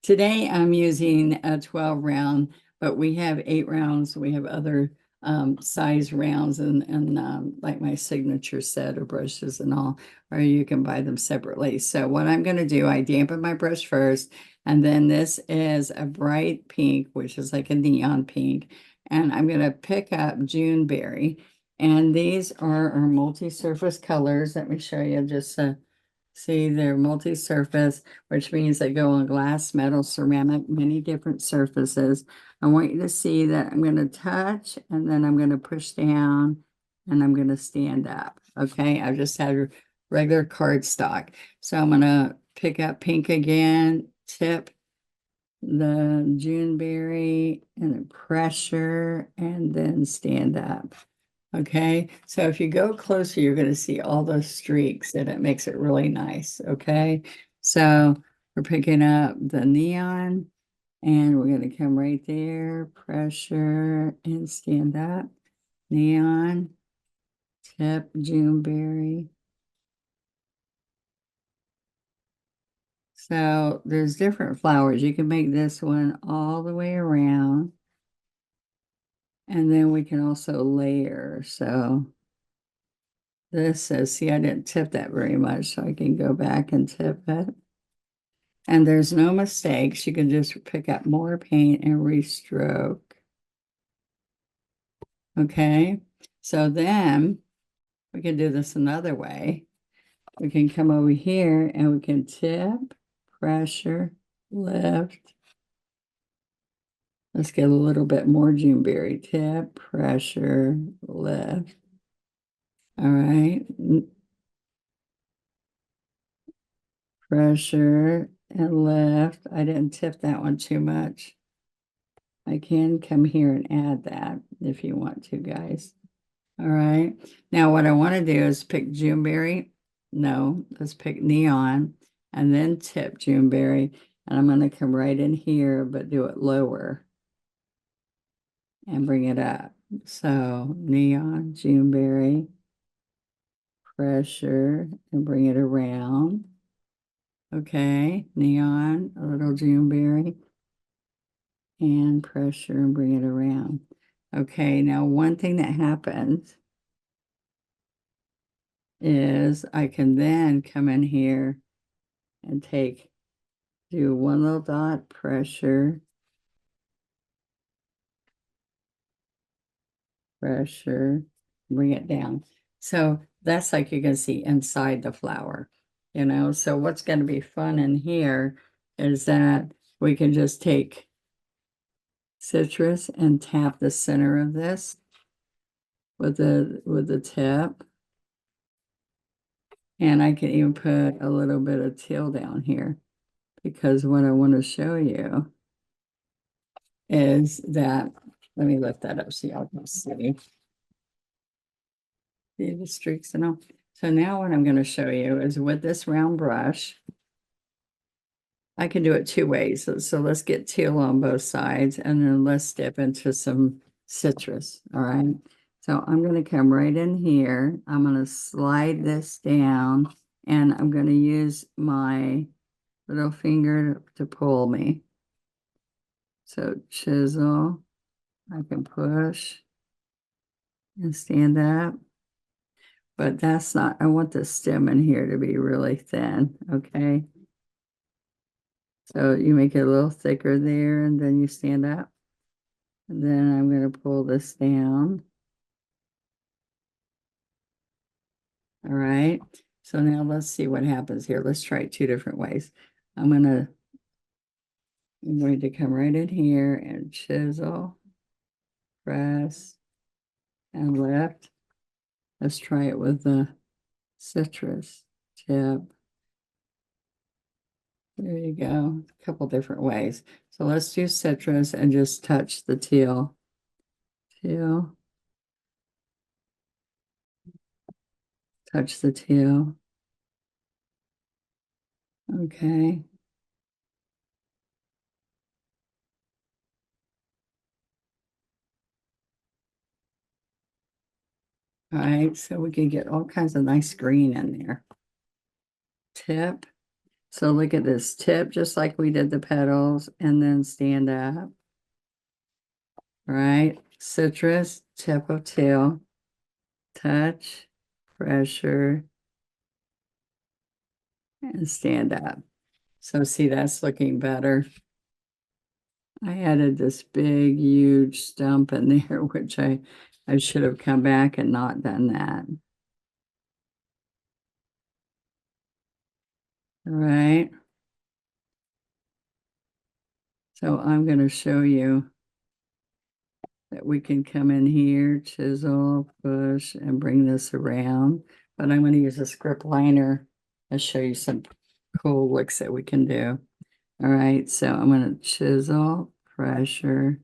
Today I'm using a 12 round, but we have 8 rounds. We have other size rounds and like my signature set of brushes and all, or you can buy them separately. So what I'm going to do, I dampen my brush first, and then this is a bright pink, which is like a neon pink, and I'm going to pick up Juneberry. And these are our multi-surface colors. Let me show you just see, they're multi-surface, which means they go on glass, metal, ceramic, many different surfaces. I want you to see that I'm going to touch and then I'm going to push down and I'm going to stand up. Okay, I just had regular cardstock. So I'm going to pick up pink again, tip the Juneberry and then pressure and then stand up. Okay, so if you go closer, you're going to see all those streaks and it makes it really nice. Okay, so we're picking up the neon and we're going to come right there, pressure and stand up. Neon, tip, Juneberry. So there's different flowers. You can make this one all the way around. And then we can also layer. So this says, see, I didn't tip that very much, so I can go back and tip it. And there's no mistakes. You can just pick up more paint and restroke. Okay, so then we can do this another way. We can come over here and we can tip, pressure, lift. Let's get a little bit more Juneberry. Tip, pressure, lift. All right. Pressure and lift. I didn't tip that one too much. I can come here and add that if you want to, guys. All right. Now what I want to do is pick Juneberry. No, let's pick neon and then tip Juneberry. And I'm going to come right in here, but do it lower and bring it up. So neon, Juneberry, pressure, and bring it around. Okay, neon, a little Juneberry, and pressure and bring it around. Okay, now one thing that happens is I can then come in here and do one little dot, pressure, bring it down. So that's like you can see inside the flower, you know. So what's going to be fun in here is that we can just take citrus and tap the center of this with the tip. And I can even put a little bit of teal down here because what I want to show you is that, let me lift that up so y'all can see the streaks and all. So now what I'm going to show you is with this round brush, I can do it two ways. So let's get teal on both sides and then let's dip into some citrus. All right. So I'm going to come right in here. I'm going to slide this down and I'm going to use my little finger to pull me. So chisel, I can push and stand up. But that's not, I want the stem in here to be really thin, okay? So you make it a little thicker there and then you stand up. And then I'm going to pull this down. All right. So now let's see what happens here. Let's try it two different ways. I'm going to come right in here and chisel, press, and lift. Let's try it with the citrus tip. There you go. A couple different ways. So let's do citrus and just touch the teal. Teal. Touch the teal. Okay. All right, so we can get all kinds of nice green in there. Tip. So look at this tip, just like we did the petals, and then stand up. Right? Citrus, tip of tail, touch, pressure, and stand up. So see, that's looking better. I added this big, huge stump in there, which I should have come back and not done that. All right. So I'm going to show you that we can come in here, chisel, push, and bring this around. But I'm going to use a script liner and show you some cool looks that we can do. All right, so I'm going to chisel, pressure.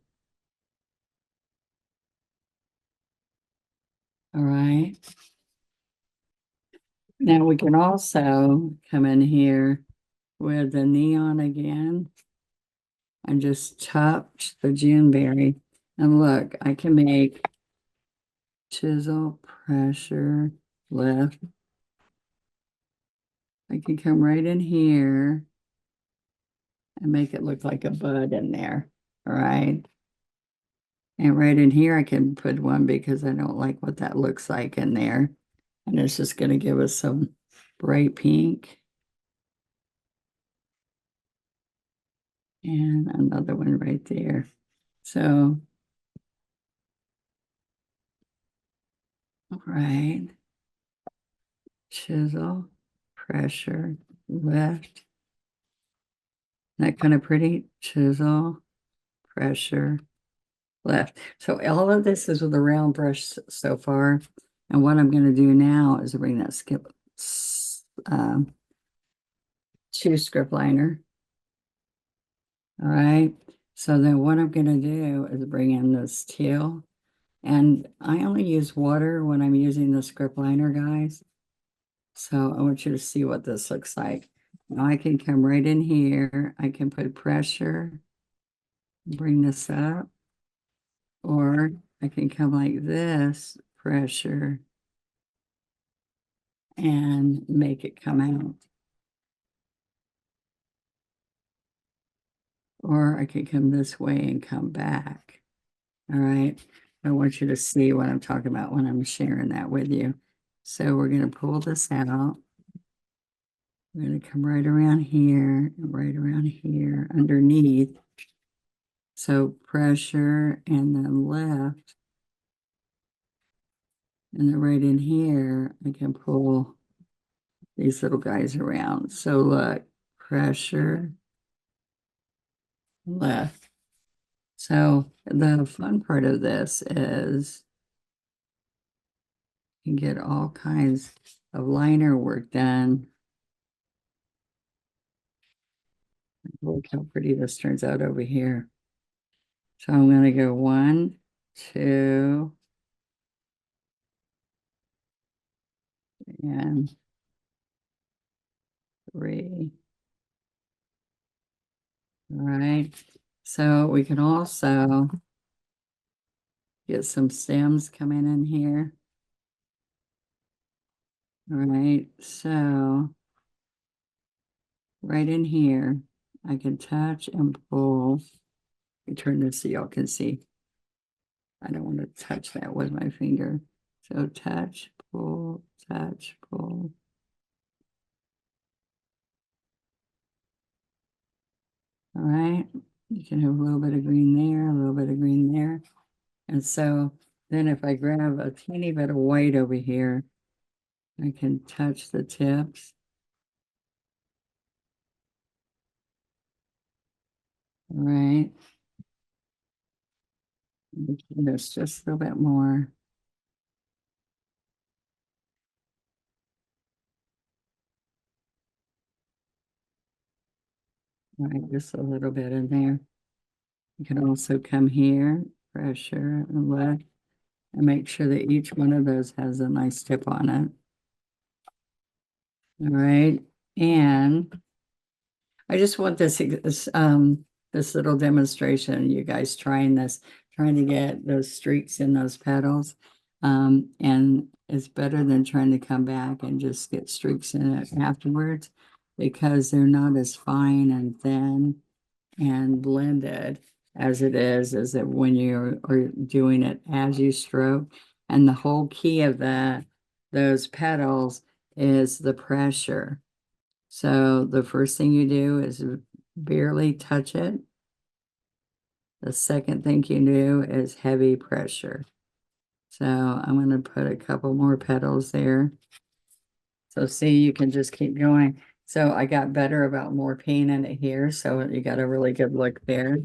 All right. Now we can also come in here with the neon again and just touch the Juneberry. And look, I can make chisel, pressure, lift. I can come right in here and make it look like a bud in there. All right. And right in here, I can put one because I don't like what that looks like in there. And it's just going to give us some bright pink. And another one right there. So, all right. Chisel, pressure, lift. That kind of pretty. Chisel, pressure, lift. So all of this is with a round brush so far. And what I'm going to do now is bring that two script liner. All right. So then what I'm going to do is bring in this teal. And I only use water when I'm using the script liner, guys. So I want you to see what this looks like. Now I can come right in here. I can put pressure, bring this up, or I can come like this, pressure, and make it come out. Or I could come this way and come back. All right. I want you to see what I'm talking about when I'm sharing that with you. So we're going to pull this out. We're going to come right around here and right around here underneath. So pressure and then left. And then right in here, I can pull these little guys around. So look, pressure, left. So the fun part of this is you can get all kinds of liner work done. Look how pretty this turns out over here. So I'm going to go 1, 2, and 3. All right. So we can also get some stems coming in here. All right. So right in here, I can touch and pull. Let me turn this so y'all can see. I don't want to touch that with my finger. So touch, pull, touch, pull. All right. You can have a little bit of green there, a little bit of green there. And so then if I grab a teeny bit of white over here, I can touch the tips. All right. There's just a little bit more. All right, just a little bit in there. You can also come here, pressure and lift, and make sure that each one of those has a nice tip on it. All right, and I just want this little demonstration, you guys trying this, trying to get those streaks in those petals. And it's better than trying to come back and just get streaks in it afterwards. because they're not as fine and thin and blended as it is it when you're or doing it as you stroke. And the whole key of those petals is the pressure. So the first thing you do is barely touch it. The second thing you do is heavy pressure. So I'm going to put a couple more petals there. So see, you can just keep going. So I got better about more paint in it here. So you got a really good look there.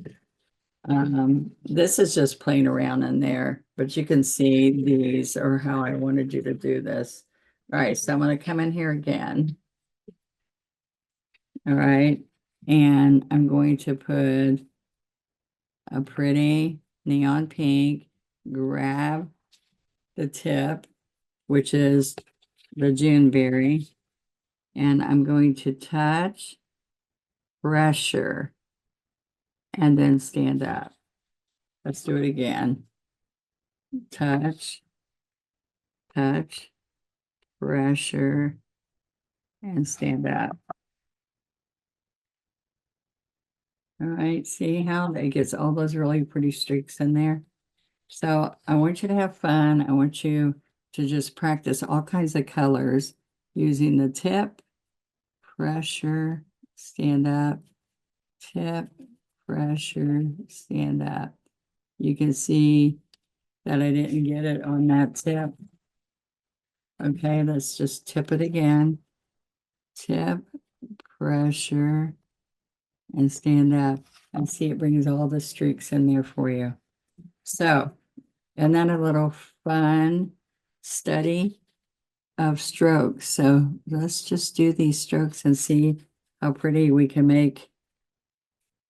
This is just playing around in there, but you can see these or how I wanted you to do this. All right, so I'm going to come in here again. All right, and I'm going to put a pretty neon pink, grab the tip, which is the Juneberry, and I'm going to touch, pressure, and then stand up. Let's do it again. Touch, touch, pressure, and stand up. All right, see how it gets all those really pretty streaks in there? So I want you to have fun. I want you to just practice all kinds of colors using the tip, pressure, stand up, tip, pressure, stand up. You can see that I didn't get it on that tip. Okay, let's just tip it again. Tip, pressure, and stand up. And see, it brings all the streaks in there for you. So, and then a little fun study of strokes. So let's just do these strokes and see how pretty we can make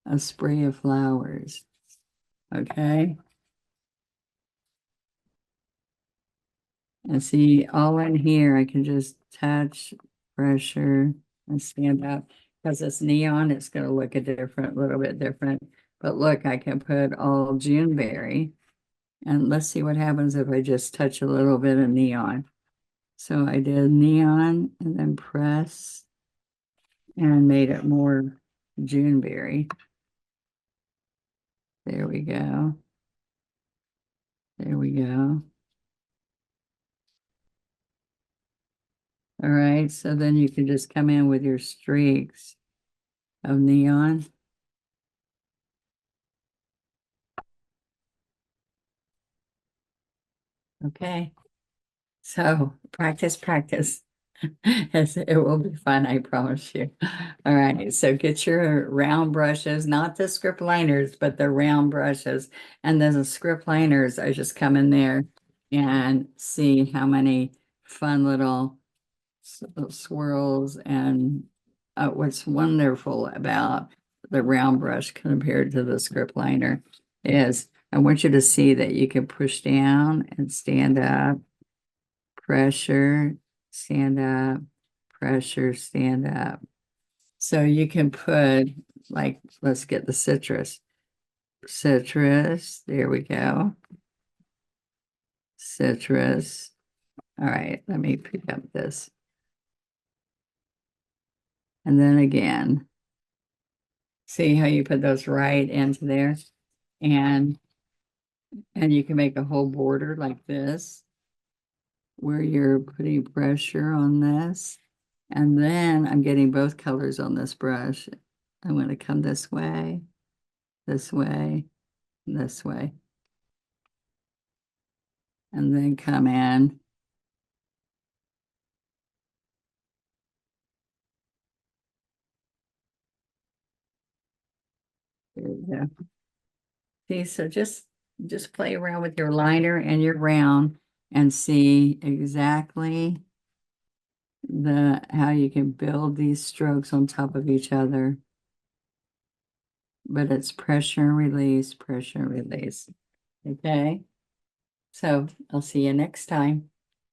a spray of flowers. Okay. And see, all in here, I can just touch, pressure, and stand up. Because it's neon, it's going to look a little bit different. But look, I can put all Juneberry. And let's see what happens if I just touch a little bit of neon. So I did neon and then press and made it more Juneberry. There we go. There we go. All right, so then you can just come in with your streaks of neon. Okay, so practice, practice. It will be fun, I promise you. All right, so get your round brushes, not the script liners, but the round brushes. And then the script liners, I just come in there and see how many fun little swirls. And what's wonderful about the round brush compared to the script liner is I want you to see that you can push down and stand up, pressure, stand up, pressure, stand up. So you can put, like, let's get the citrus. Citrus, there we go. Citrus. All right, let me pick up this. And then again, see how you put those right into there? And you can make a whole border like this, where you're putting pressure on this. And then I'm getting both colors on this brush. I'm going to come this way, this way, this way. And then come in. There we go. See, so just play around with your liner and your round and see exactly how you can build these strokes on top of each other. But it's pressure and release, pressure and release. Okay. So I'll see you next time.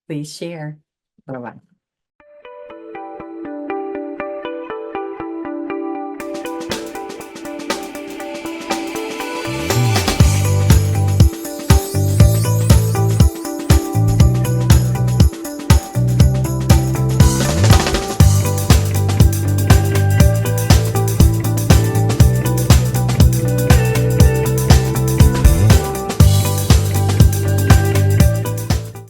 Please share. Bye-bye.